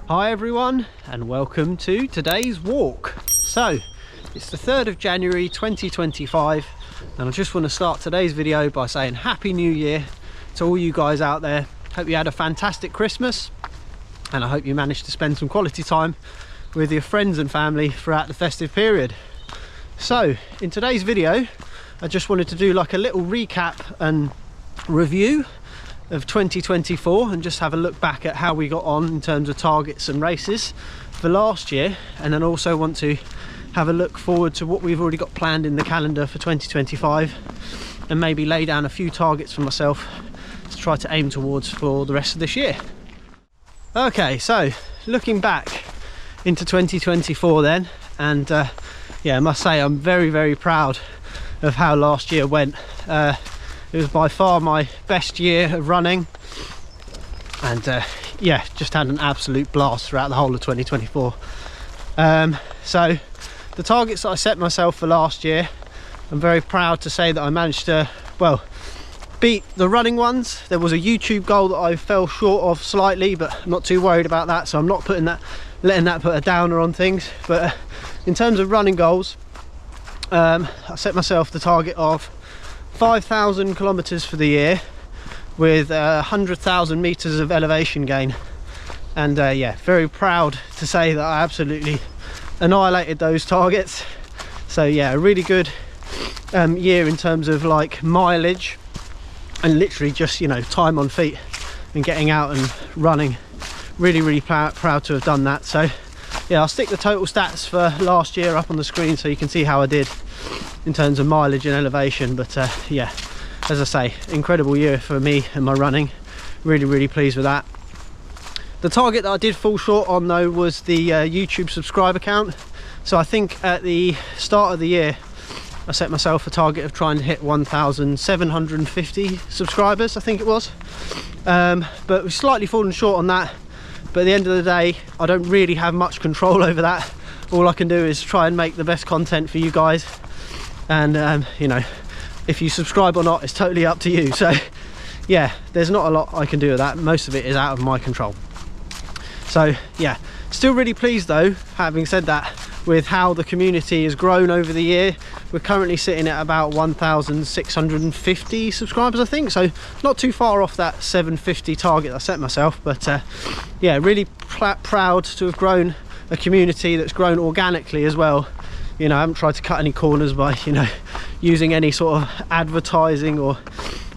Hi everyone, and welcome to today's walk. So it's the 3rd of January 2025, and I just want to start today's video by saying Happy New Year to all you guys out there. Hope you had a fantastic Christmas, and I hope you managed to spend some quality time with your friends and family throughout the festive period. So in today's video I just wanted to do like a little recap and review of 2024 and just have a look back at how we got on in terms of targets and races for last year, and then also want to have a look forward to what we've already got planned in the calendar for 2025 and maybe lay down a few targets for myself to try to aim towards for the rest of this year. Okay, so looking back into 2024 then, and yeah, I must say I'm very proud of how last year went. It was by far my best year of running, and yeah, just had an absolute blast throughout the whole of 2024. So the targets that I set myself for last year, I'm very proud to say that I managed to, well, beat the running ones. There was a YouTube goal that I fell short of slightly, but I'm not too worried about that, so I'm not letting that put a downer on things. But in terms of running goals, I set myself the target of 5,000 kilometers for the year with 100,000 meters of elevation gain, and yeah, very proud to say that I absolutely annihilated those targets. So yeah, a really good year in terms of like mileage and literally just, you know, time on feet and getting out and running. Really proud to have done that. So yeah, I'll stick the total stats for last year up on the screen so you can see how I did in terms of mileage and elevation. But yeah, as I say, incredible year for me and my running. Really pleased with that. The target that I did fall short on though was the YouTube subscriber count. So I think at the start of the year I set myself a target of trying to hit 1,750 subscribers, I think it was, but we've slightly fallen short on that. But at the end of the day, I don't really have much control over that. All I can do is try and make the best content for you guys, and you know, if you subscribe or not, it's totally up to you. So yeah, there's not a lot I can do with that. Most of it is out of my control. So yeah, still really pleased though, having said that, with how the community has grown over the year. We're currently sitting at about 1,650 subscribers, I think, so not too far off that 750 target I set myself. But yeah, really proud to have grown a community that's grown organically as well. You know, I haven't tried to cut any corners by, you know, using any sort of advertising or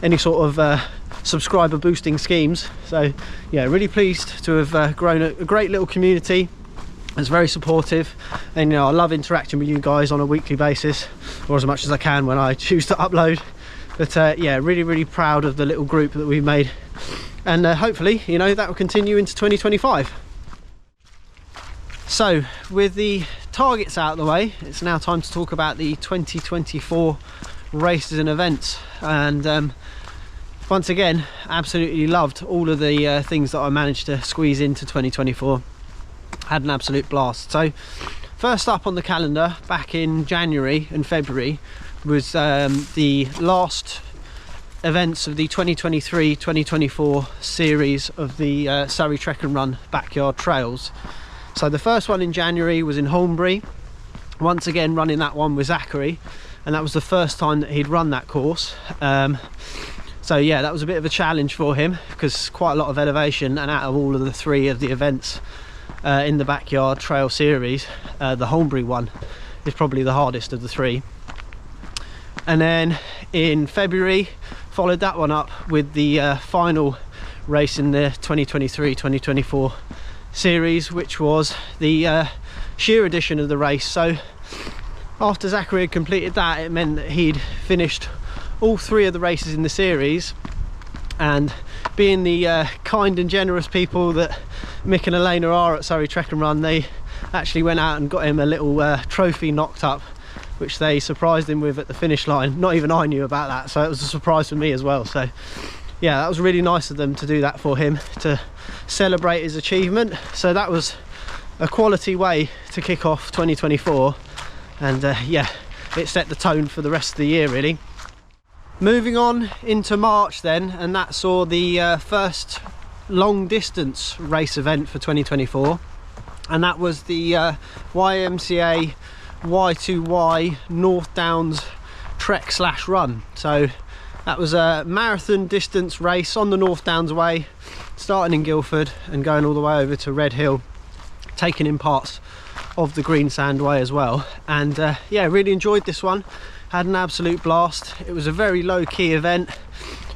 any sort of subscriber boosting schemes. So yeah, really pleased to have grown a great little community. It's very supportive, and you know, I love interacting with you guys on a weekly basis, or as much as I can when I choose to upload. But yeah, really proud of the little group that we've made, and hopefully, you know, that will continue into 2025. So with the targets out of the way, it's now time to talk about the 2024 races and events. And once again, absolutely loved all of the things that I managed to squeeze into 2024. Had an absolute blast. So first up on the calendar back in January and February was the last events of the 2023-2024 series of the Surrey Trek and Run backyard trails. So the first one in January was in Holmbury, once again running that one with Zachary, and that was the first time that he'd run that course. So yeah, that was a bit of a challenge for him because quite a lot of elevation, and out of all of the three of the events in the backyard trail series, the Holmbury one is probably the hardest of the three. And then in February followed that one up with the final race in the 2023-2024 series, which was the sheer edition of the race. So after Zachary had completed that, it meant that he'd finished all three of the races in the series, and being the kind and generous people that Mick and Elena are at Surrey Trek and Run, they actually went out and got him a little trophy knocked up, which they surprised him with at the finish line. Not even I knew about that, so it was a surprise for me as well. So yeah, that was really nice of them to do that for him, to celebrate his achievement. So that was a quality way to kick off 2024, and yeah, it set the tone for the rest of the year really. Moving on into March then, and that saw the first long distance race event for 2024, and that was the YMCA Y2Y North Downs Trek / Run. So that was a marathon distance race on the North Downs Way, starting in Guildford and going all the way over to Red Hill, taking in parts of the Greensand Way as well. And yeah, really enjoyed this one, had an absolute blast. It was a very low-key event,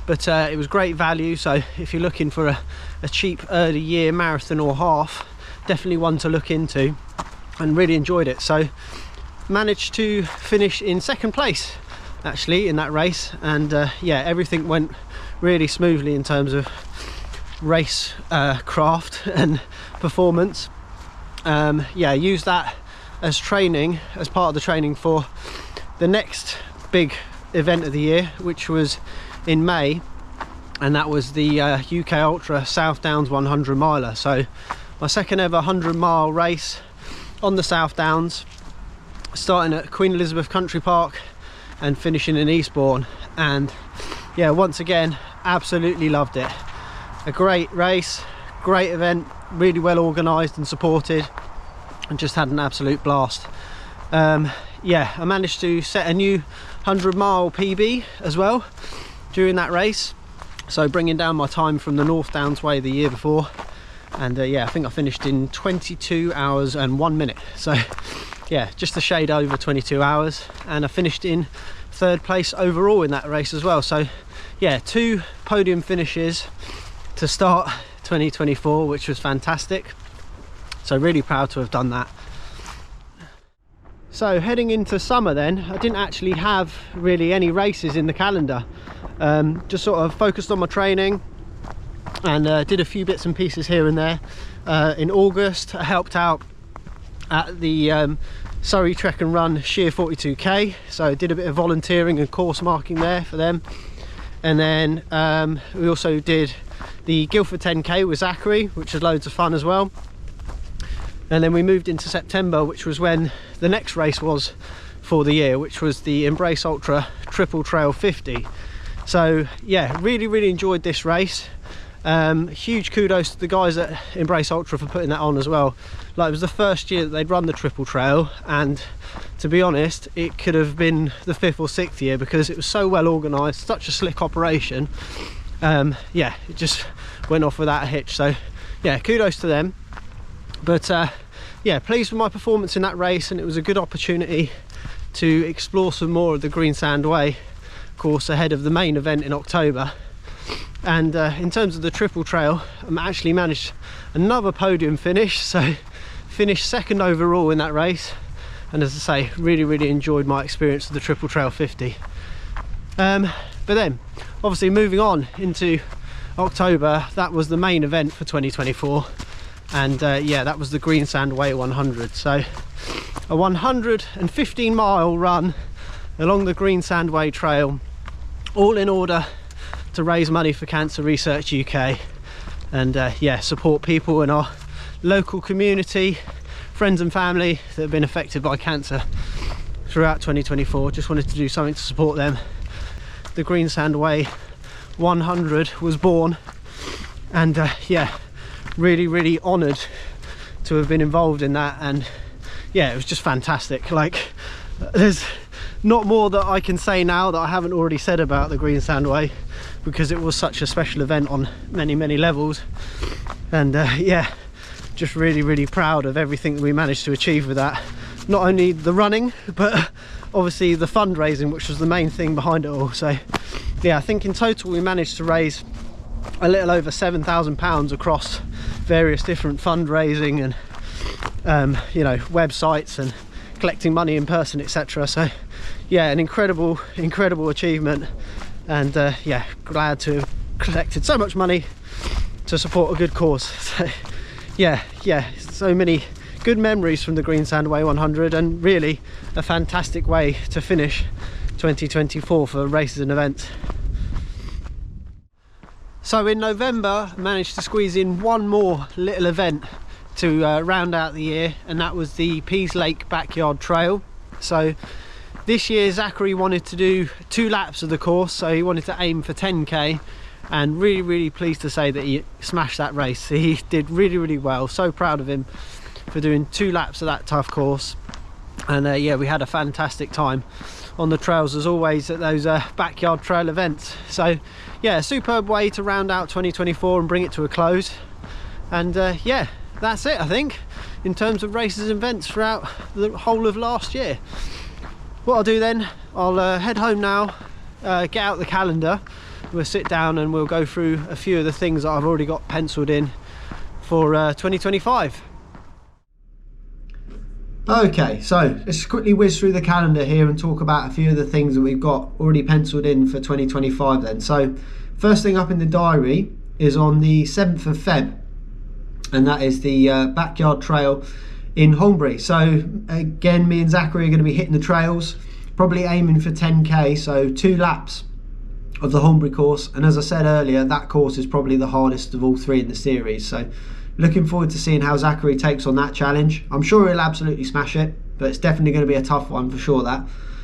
but it was great value. So if you're looking for a cheap early year marathon or half, definitely one to look into, and really enjoyed it. So managed to finish in second place actually in that race, and yeah, everything went really smoothly in terms of race craft and performance. Yeah, used that as training, as part of the training for the next big event of the year, which was in May, and that was the UK Ultra South Downs 100 miler. So my second ever 100-mile race on the South Downs, starting at Queen Elizabeth Country Park and finishing in Eastbourne. And yeah, once again, absolutely loved it. A great race, great event, really well organised and supported, and just had an absolute blast. Yeah, I managed to set a new 100-mile PB as well during that race, so bringing down my time from the North Downs Way the year before. And yeah, I think I finished in 22 hours and 1 minute, so yeah, just a shade over 22 hours, and I finished in third place overall in that race as well. So yeah, 2 podium finishes to start 2024, which was fantastic. So really proud to have done that. So heading into summer then, I didn't actually have really any races in the calendar. Just sort of focused on my training and did a few bits and pieces here and there. In August, I helped out at the Surrey Trek and Run Sheer 42k, so I did a bit of volunteering and course marking there for them. And then we also did the Guildford 10k with Zachary, which was loads of fun as well. And then we moved into September, which was when the next race was for the year, which was the Embrace Ultra Triple Trail 50. So yeah, really enjoyed this race. Huge kudos to the guys at Embrace Ultra for putting that on as well. Like, it was the first year that they'd run the Triple Trail, and to be honest, it could have been the 5th or 6th year because it was so well organised, such a slick operation. Yeah, it just went off without a hitch. So yeah, kudos to them. But yeah, pleased with my performance in that race, and it was a good opportunity to explore some more of the Greensand Way course ahead of the main event in October. And in terms of the Triple Trail, I actually managed another podium finish, so finished second overall in that race. And as I say, really enjoyed my experience of the Triple Trail 50. But then obviously moving on into October, that was the main event for 2024, and yeah, that was the Greensand Way 100. So a 115-mile run along the Greensand Way trail, all in order to raise money for Cancer Research UK, and yeah, support people in our local community, friends and family that have been affected by cancer throughout 2024. Just wanted to do something to support them. The Greensand Way 100 was born, and yeah, really honoured to have been involved in that. And yeah, it was just fantastic. Like, there's not more that I can say now that I haven't already said about the Greensand Way, because it was such a special event on many levels. And yeah, just really proud of everything that we managed to achieve with that. Not only the running, but obviously the fundraising, which was the main thing behind it all. So yeah, I think in total we managed to raise a little over £7,000 across various different fundraising and you know, websites and collecting money in person, etc. So yeah, an incredible achievement, and yeah, glad to have collected so much money to support a good cause. So yeah, so many good memories from the Greensand Way 100, and really a fantastic way to finish 2024 for races and events. So in November, I managed to squeeze in one more little event to round out the year, and that was the Pease Lake Backyard Trail. So this year Zachary wanted to do 2 laps of the course, so he wanted to aim for 10k, and really pleased to say that he smashed that race. He did really well. So proud of him for doing 2 laps of that tough course. And yeah, we had a fantastic time on the trails as always at those backyard trail events. So yeah, a superb way to round out 2024 and bring it to a close. And yeah, that's it, I think, in terms of races and events throughout the whole of last year. What I'll do then, I'll head home now, get out the calendar, we'll sit down and we'll go through a few of the things that I've already got penciled in for 2025. Okay, so let's quickly whiz through the calendar here and talk about a few of the things that we've got already penciled in for 2025 then. So first thing up in the diary is on the 7th of Feb, and that is the backyard trail in Holmbury. So again, me and Zachary are going to be hitting the trails, probably aiming for 10k, so 2 laps of the Holmbury course. And as I said earlier, that course is probably the hardest of all 3 in the series, so looking forward to seeing how Zachary takes on that challenge. I'm sure he'll absolutely smash it, but it's definitely going to be a tough one for sure.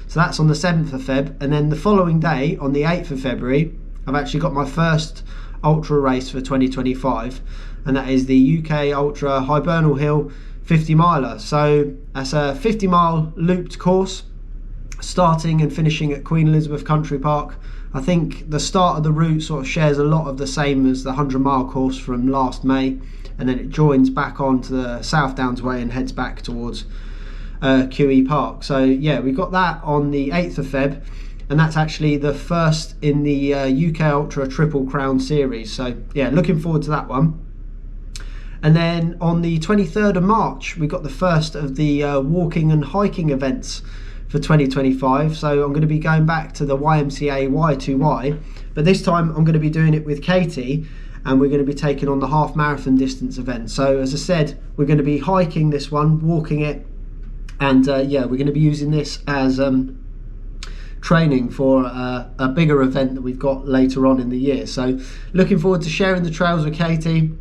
So that's on the 7th of Feb, and then the following day on the 8th of February I've actually got my first ultra race for 2025, and that is the UK Ultra Hibernal Hill 50 miler. So that's a 50-mile looped course, starting and finishing at Queen Elizabeth Country Park. I think the start of the route sort of shares a lot of the same as the 100-mile course from last May, and then it joins back onto the South Downs Way and heads back towards QE Park. So yeah, we got that on the 8th of Feb, and that's actually the first in the UK Ultra Triple Crown series. So yeah, looking forward to that one. And then on the 23rd of March, we got the first of the walking and hiking events for 2025. So I'm going to be going back to the YMCA Y2Y, but this time I'm going to be doing it with Katie, and we're going to be taking on the half marathon distance event. So as I said, we're going to be hiking this one, walking it, and yeah, we're going to be using this as training for a bigger event that we've got later on in the year. So looking forward to sharing the trails with Katie.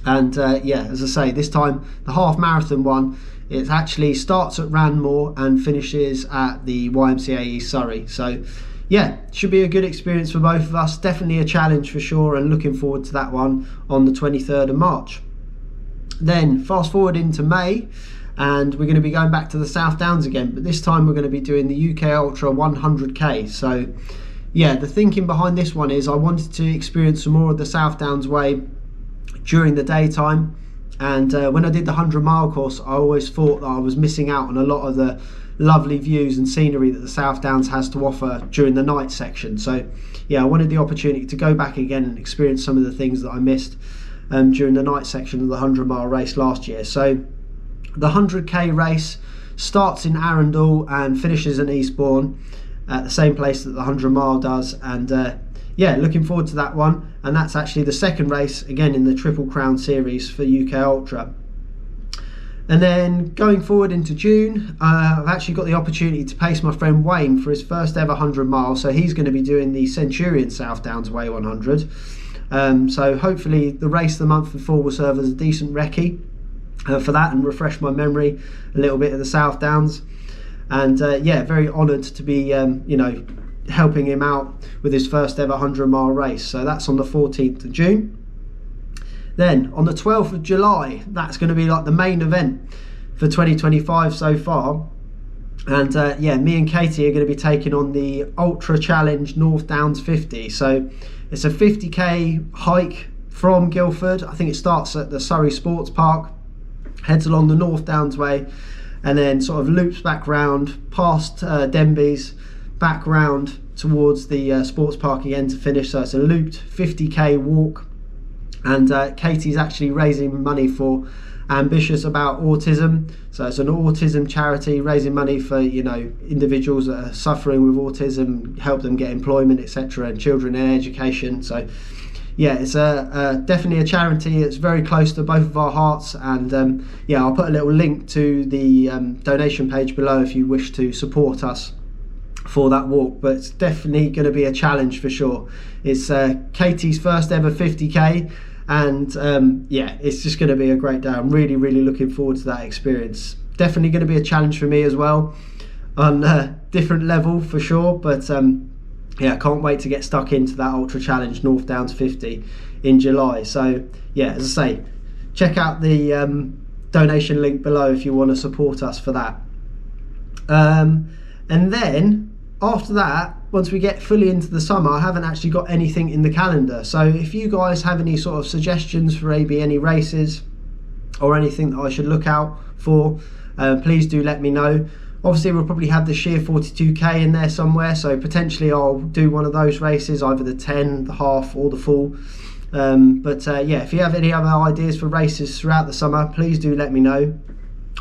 And yeah, as I say, this time the half marathon one, it actually starts at Ranmore and finishes at the YMCA East Surrey. So yeah, should be a good experience for both of us. Definitely a challenge for sure, and looking forward to that one on the 23rd of March. Then fast forward into May, and we're going to be going back to the South Downs again, but this time we're going to be doing the UK Ultra 100k. So yeah, the thinking behind this one is I wanted to experience some more of the South Downs Way during the daytime, and when I did the 100-mile course, I always thought that I was missing out on a lot of the lovely views and scenery that the South Downs has to offer during the night section. So yeah, I wanted the opportunity to go back again and experience some of the things that I missed during the night section of the 100-mile race last year. So the 100k race starts in Arundel and finishes in Eastbourne at the same place that the 100-mile does, and yeah, looking forward to that one. And that's actually the second race again in the Triple Crown series for UK Ultra. And then going forward into June, I've actually got the opportunity to pace my friend Wayne for his first ever 100 miles. So he's going to be doing the Centurion South Downs Way 100. So hopefully the race the month before will serve as a decent recce for that and refresh my memory a little bit of the South Downs. And yeah, very honoured to be you know, helping him out with his first ever 100-mile race. So that's on the 14th of June. Then on the 12th of July, that's going to be like the main event for 2025 so far. And yeah, me and Katie are going to be taking on the Ultra Challenge North Downs 50. So it's a 50k hike from Guildford. I think it starts at the Surrey Sports Park, heads along the North Downs Way, and then sort of loops back round past Denby's, back round towards the sports park again to finish. So it's a looped 50k walk. And Katie's actually raising money for Ambitious About Autism. So it's an autism charity raising money for, you know, individuals that are suffering with autism, help them get employment, etc., and children in education. So yeah, it's definitely a charity. It's very close to both of our hearts, and yeah, I'll put a little link to the donation page below if you wish to support us for that walk. But it's definitely going to be a challenge for sure. It's Katie's first ever 50k, and yeah, it's just going to be a great day. I'm really looking forward to that experience. Definitely going to be a challenge for me as well, on a different level for sure, but yeah, I can't wait to get stuck into that ultra challenge, North Downs 50 in July. So yeah, as I say, check out the donation link below if you want to support us for that. And then after that, once we get fully into the summer, I haven't actually got anything in the calendar. So if you guys have any sort of suggestions for maybe any races or anything that I should look out for, please do let me know. Obviously we'll probably have the sheer 42k in there somewhere, so potentially I'll do one of those races, either the 10, the half or the full. Yeah, if you have any other ideas for races throughout the summer, please do let me know.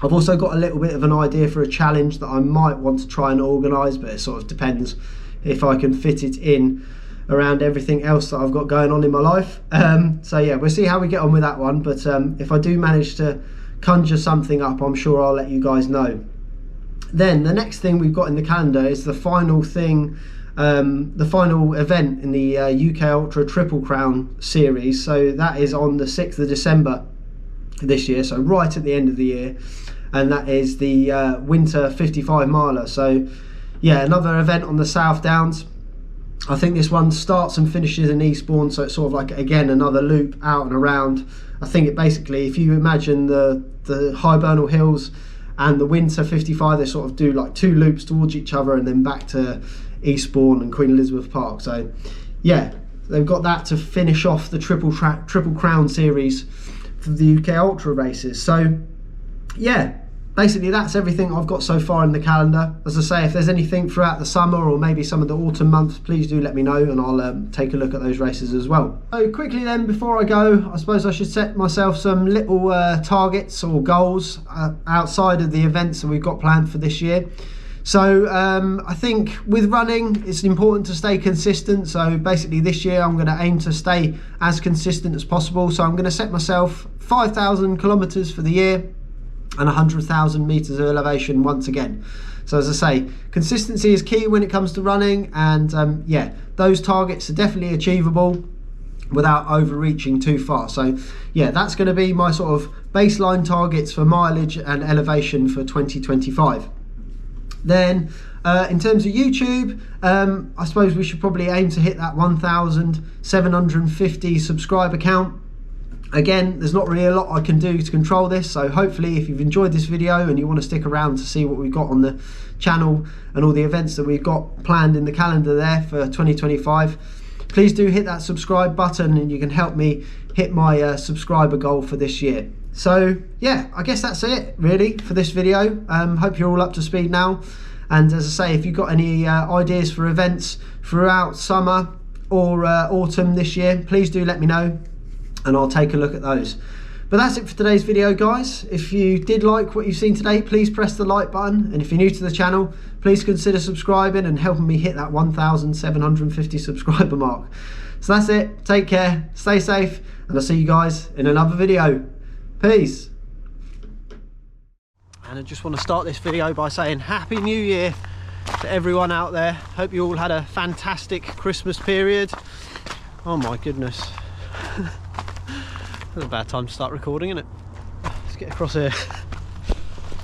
I've also got a little bit of an idea for a challenge that I might want to try and organise, but it sort of depends if I can fit it in around everything else that I've got going on in my life. So yeah, we'll see how we get on with that one, but if I do manage to conjure something up, I'm sure I'll let you guys know. Then the next thing we've got in the calendar is the final thing, the final event in the UK Ultra Triple Crown series. So that is on the 6th of December this year, so right at the end of the year, and that is the winter 55 miler. So yeah, another event on the South Downs. I think this one starts and finishes in Eastbourne, so it's sort of like, again, another loop out and around. I think it basically, if you imagine the hibernal hills and the winter 55, they sort of do like 2 loops towards each other and then back to Eastbourne and Queen Elizabeth Park. So yeah, they've got that to finish off the Triple Crown series for the UK Ultra races. So yeah, basically that's everything I've got so far in the calendar. As I say, if there's anything throughout the summer or maybe some of the autumn months, please do let me know and I'll take a look at those races as well. So quickly then, before I go, I suppose I should set myself some little targets or goals outside of the events that we've got planned for this year. So I think with running, it's important to stay consistent. So basically this year I'm going to aim to stay as consistent as possible. So I'm going to set myself 5,000 kilometers for the year and 100,000 meters of elevation once again. So as I say, consistency is key when it comes to running, and yeah, those targets are definitely achievable without overreaching too far. So yeah, that's going to be my sort of baseline targets for mileage and elevation for 2025. Then in terms of YouTube, I suppose we should probably aim to hit that 1,750 subscriber count. Again, there's not really a lot I can do to control this, so hopefully if you've enjoyed this video and you want to stick around to see what we've got on the channel and all the events that we've got planned in the calendar there for 2025, please do hit that subscribe button and you can help me hit my subscriber goal for this year. So yeah, I guess that's it really for this video. Hope you're all up to speed now, and as I say, if you've got any ideas for events throughout summer or autumn this year, please do let me know and I'll take a look at those. But that's it for today's video, guys. If you did like what you've seen today, please press the like button, and if you're new to the channel, please consider subscribing and helping me hit that 1,750 subscriber mark. So that's it, take care, stay safe, and I'll see you guys in another video. Peace. And I just want to start this video by saying Happy New Year to everyone out there. Hope you all had a fantastic Christmas period. Oh my goodness. That's a bad time to start recording, isn't it? Let's get across here.